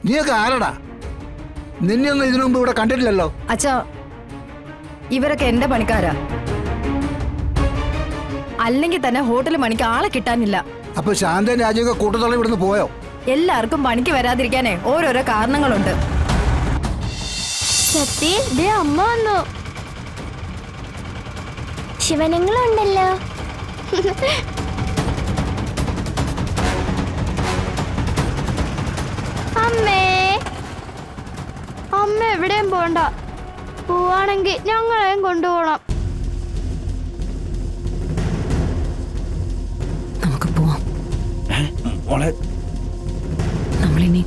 നീയൊക്കെ ആരടാ? നിന്നെയൊന്നും ഇതിനു മുമ്പ് ഇവിടെ കണ്ടിട്ടില്ലല്ലോ. അച്ഛാ, ഇവരൊക്കെ എന്റെ പണിക്കാരാ. അല്ലെങ്കിൽ തന്നെ ഹോട്ടൽ പണിക്ക് ആളെ കിട്ടാനില്ല. അപ്പൊ ശാന്തൻ രാജയൊക്കെ കൂട്ടത്തോളം ഇവിടുന്ന് പോയോ? എല്ലാവർക്കും പണിക്ക് വരാതിരിക്കാനേ ഓരോരോ കാരണങ്ങളുണ്ട്. സത്യ, ദേ അമ്മ വന്നു. ശിവനങ്ങളുണ്ടല്ലോ. അമ്മേ, അമ്മ എവിടെയും പോണ്ട. പോവാണെങ്കിൽ ഞങ്ങളെയും കൊണ്ടുപോകണം. നമുക്ക് പോവാം. നമ്മളിനി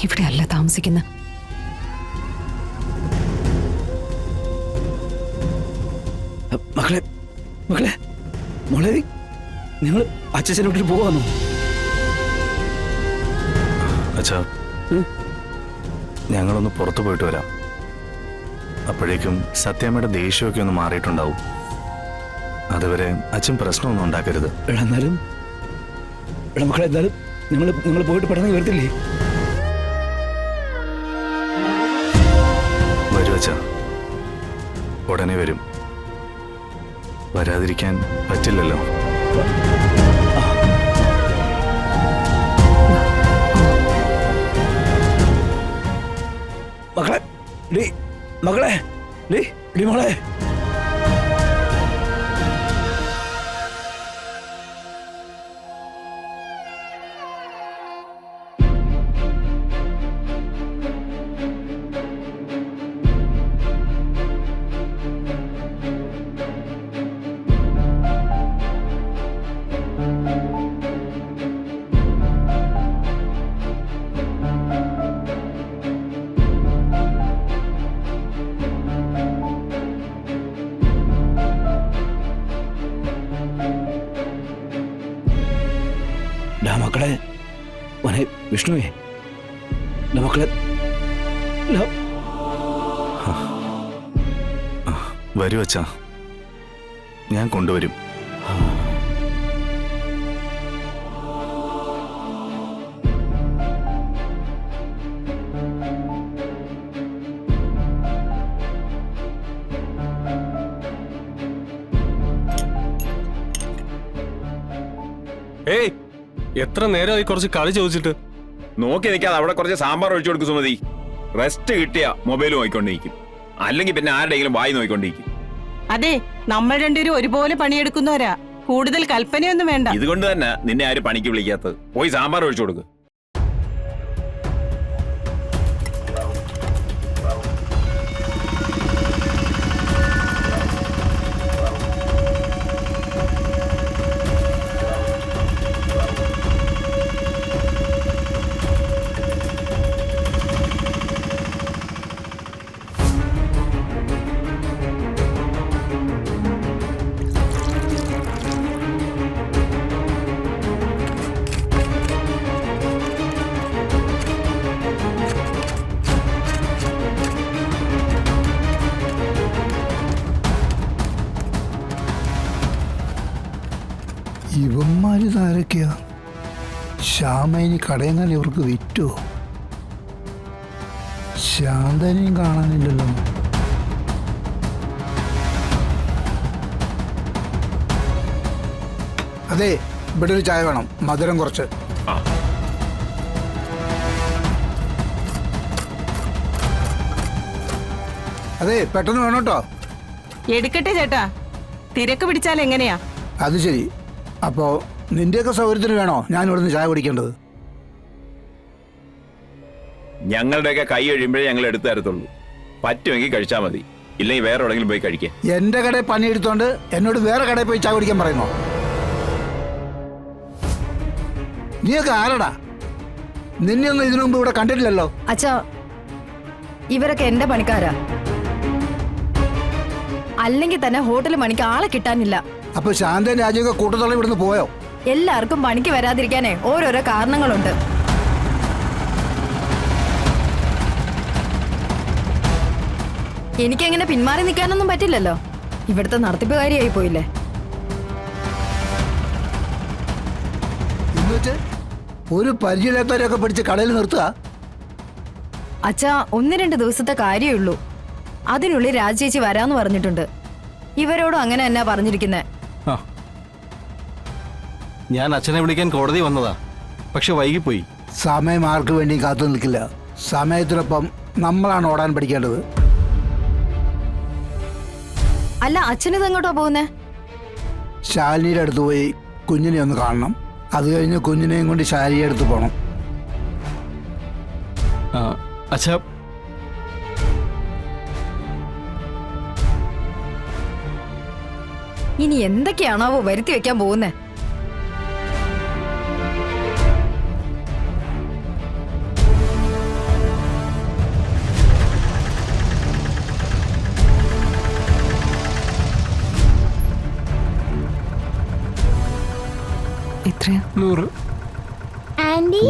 ഇവിടെ അല്ല താമസിക്കുന്ന. മകളെ മകളെ മോളെ, നിങ്ങൾ അച്ഛനെ വിട്ടിട്ട് പോവാന്നോ? അച്ഛാ, ഞങ്ങളൊന്ന് പുറത്തു പോയിട്ട് വരാം. അപ്പോഴേക്കും സത്യാമ്മയുടെ ദേഷ്യമൊക്കെ ഒന്ന് മാറിയിട്ടുണ്ടാവും. അതുവരെ അച്ഛൻ പ്രശ്നമൊന്നും ഉണ്ടാക്കരുത്. എന്നാലും മക്കളെ, എന്തായാലും നിങ്ങൾ പോയിട്ട് പെട്ടെന്ന് വരത്തില്ലേ? വരൂ അച്ഛാ, ഉടനെ വരും. വരാതിരിക്കാൻ പറ്റില്ലല്ലോ. മക്കളെ, മകളെ, മോളെ. മക്കളെ, മോനെ വിഷ്ണുവേ, മക്കളെ വരൂ അച്ഛാ, ഞാൻ കൊണ്ടുവരും. ഏയ്, എത്ര നേരമായി കുറച്ച് കളി ചോദിച്ചിട്ട്? നോക്കി നിൽക്കാതെ അവിടെ കുറച്ച് സാമ്പാർ ഒഴിച്ചു കൊടുക്കും സുമതി. റെസ്റ്റ് കിട്ടിയ മൊബൈൽ നോക്കിക്കൊണ്ടിരിക്കും, അല്ലെങ്കിൽ പിന്നെ ആരുടെയെങ്കിലും വായി നോക്കിക്കൊണ്ടിരിക്കും. അതെ, നമ്മൾ രണ്ടുപേരും ഒരുപോലെ പണിയെടുക്കുന്നവരാ. കൂടുതൽ കൽപ്പനയൊന്നും വേണ്ട. ഇതുകൊണ്ട് തന്നെ നിന്നെ ആരും പണിക്ക് വിളിക്കാത്തത്. പോയി സാമ്പാർ ഒഴിച്ചു കൊടുക്ക്. ഇവന്മാരിതാരൊക്കെയാ? ശ്യാമേനി കടയങ്ങാൻ ഇവർക്ക് വിറ്റോ? ശാന്തനെയും കാണാനില്ലല്ലോ. അതെ, ഇവിടെ ഒരു ചായ വേണം, മധുരം കുറച്ച്. അതെ, പെട്ടെന്ന് വേണം കേട്ടോ. എടുക്കട്ടെ ചേട്ടാ, തിരക്ക് പിടിച്ചാൽ എങ്ങനെയാ? അത് ശരി. അപ്പോ നിന്റെയൊക്കെ സൗകര്യത്തിന് വേണോ ഞാൻ ഇവിടുന്ന് ചായ കുടിക്കേണ്ടത്? ഞങ്ങളുടെയൊക്കെ കൈ കഴിയുമ്പോഴേ ഞങ്ങൾ എടുത്തു തരത്തുള്ളൂ. പറ്റുമെങ്കിൽ കഴിച്ചാൽ മതി, ഇല്ലെങ്കിൽ വേറെ എവിടെയെങ്കിലും പോയി കഴിക്കാം. എന്റെ കടയിൽ പണിയെടുത്തോണ്ട് എന്നോട് വേറെ കടയിൽ പോയി ചായ കുടിക്കാൻ പറയുന്നോ? നീയൊക്കെ ആരടാ? നിന്നെയൊന്നും ഇതിനു മുമ്പ് ഇവിടെ കണ്ടിട്ടില്ലല്ലോ. അച്ഛാ, ഇവരൊക്കെ എന്റെ പണിക്കാരാ. അല്ലെങ്കിൽ തന്നെ ഹോട്ടൽ പണിക്ക് ആളെ കിട്ടാനില്ല. അപ്പൊ ശാന്തൻ രാജയൊക്കെ കൂട്ടത്തോളം ഇവിടുന്ന് പോയോ? എല്ലാവർക്കും പണിക്ക് വരാതിരിക്കാനേ ഓരോരോ കാരണങ്ങളുണ്ട്. എനിക്കങ്ങനെ പിന്മാറി നിൽക്കാനൊന്നും പറ്റില്ലല്ലോ. ഇവിടുത്തെ നടത്തിപ്പുകാരിയായി പോയില്ലേ. ഒരു പരിചയമില്ലാത്തവരെയൊക്കെ പിടിച്ച് കടയിൽ നിർത്തുക. അച്ഛാ 1-2 ദിവസത്തെ കാര്യമേ ഉള്ളൂ. അതിനുള്ളിൽ രാജേച്ചി വരാന്ന് പറഞ്ഞിട്ടുണ്ട്. ഇവരോടും അങ്ങനെ എന്നാ പറഞ്ഞിരിക്കുന്നേ. ഞാൻ അച്ഛനെ വിളിക്കാൻ കോടതി വന്നതാ, പക്ഷെ വൈകിപ്പോയി. സമയം ആർക്ക് വേണ്ടിയും കാത്തു നിൽക്കില്ല. സമയത്തിനൊപ്പം നമ്മളാണ് ഓടാൻ പഠിക്കേണ്ടത്. അല്ല അച്ഛനിത് എങ്ങോട്ടാ പോകുന്നേ? ശാലിനിയുടെ അടുത്ത് പോയി കുഞ്ഞിനെ ഒന്ന് കാണണം. അത് കഴിഞ്ഞ് കുഞ്ഞിനെയും കൊണ്ട് ശാലിനിയുടെ അടുത്ത് പോകണം. അച്ഛാ, ഇനി എന്തൊക്കെയാണാവോ വരുത്തി വെക്കാൻ പോകുന്നേ? എത്രയാ? 100. ആന്റി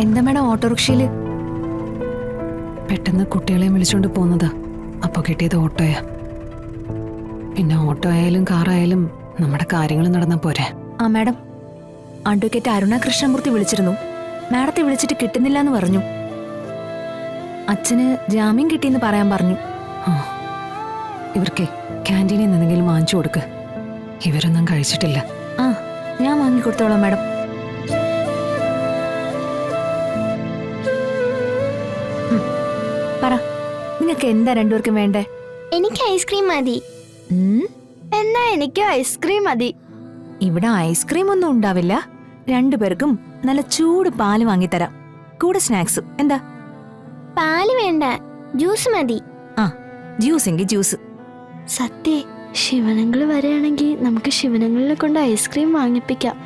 എന്താ മേഡം ഓട്ടോറിക്ഷയില്? പെട്ടെന്ന് കുട്ടികളെയും വിളിച്ചോണ്ട് പോകുന്നതാ. അപ്പൊ കിട്ടിയത് ഓട്ടോയാ. പിന്നെ ഓട്ടോ ആയാലും കാറായാലും നമ്മുടെ കാര്യങ്ങൾ നടന്നാ പോരെ. ആ മാഡം, അഡ്വക്കേറ്റ് അരുണ കൃഷ്ണമൂർത്തി വിളിച്ചിരുന്നു. മാഡത്തെ വിളിച്ചിട്ട് കിട്ടുന്നില്ല എന്ന് പറഞ്ഞു. അച്ഛന് ജാമ്യം കിട്ടിയെന്ന് പറയാൻ പറഞ്ഞു. ആ, ഇവർക്ക് ക്യാൻറ്റീനിൽ നിന്ന് എന്തെങ്കിലും വാങ്ങിച്ചു കൊടുക്ക്. ഇവരൊന്നും കഴിച്ചിട്ടില്ല. ആ, ഞാൻ വാങ്ങിക്കൊടുത്തോളാം മാഡം. പറ, നിങ്ങൾക്ക് എന്താ രണ്ടുപേർക്കും വേണ്ടേ? എനിക്ക് ഐസ്ക്രീം മതി. എന്നാ എനിക്ക് ഐസ്ക്രീം മതി. ഇവിടെ ഐസ്ക്രീം ഒന്നും ഉണ്ടാവില്ല. രണ്ടുപേർക്കും നല്ല ചൂട് പാല് വാങ്ങിത്തരാം, കൂടെ സ്നാക്സ്. എന്താ? പാല് വേണ്ട, ജ്യൂസ് മതി. ആ, ജ്യൂസ് എങ്കിൽ ജ്യൂസ്. സത്യേ, ശിവനങ്ങൾ വരെയാണെങ്കിൽ നമുക്ക് ശിവനങ്ങളിലെ കൊണ്ട് ഐസ്ക്രീം വാങ്ങിപ്പിക്കാം.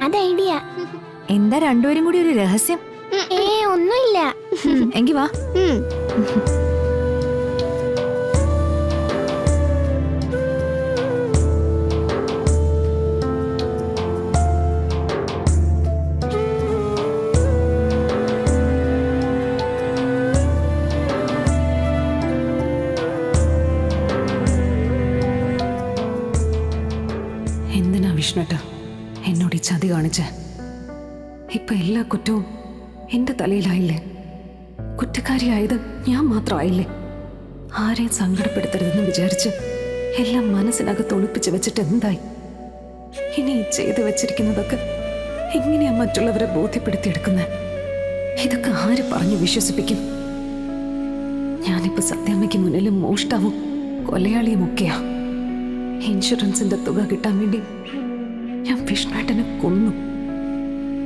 അത് ഐഡിയ. എന്താ രണ്ടുപേരും കൂടി ഒരു രഹസ്യം? ഒന്നുമില്ല. എങ്കി വാ. എന്തിനാ വിഷ്ണുട്ട എന്നോട് ഈ ചതി കാണിച്ച്? ഇപ്പൊ എല്ലാ കുറ്റവും എന്റെ തലയിലായില്ലേ? കുറ്റക്കാരിയായത് ഞാൻ മാത്രമായില്ലേ? ആരെയും സങ്കടപ്പെടുത്തരുതെന്ന് വിചാരിച്ച് എല്ലാം മനസ്സിനകത്ത് ഒളിപ്പിച്ച് വെച്ചിട്ട് എന്തായി? ഇനി ചെയ്തു വെച്ചിരിക്കുന്നതൊക്കെ എങ്ങനെയാ മറ്റുള്ളവരെ ബോധ്യപ്പെടുത്തിയെടുക്കുന്നത്? ഇതൊക്കെ ആര് പറഞ്ഞു വിശ്വസിപ്പിക്കും? ഞാനിപ്പോ സത്യാമ്മയ്ക്ക് മുന്നിൽ മോഷ്ടാവും കൊലയാളിയും ഒക്കെയാ. ഇൻഷുറൻസിന്റെ തുക കിട്ടാൻ വേണ്ടി ഞാൻ വിഷ്ണുട്ടനെ കൊന്നു.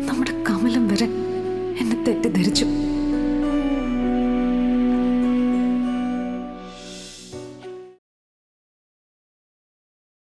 നമ്മുടെ കമലം വരെ എന്നെ തെറ്റിദ്ധരിച്ചു.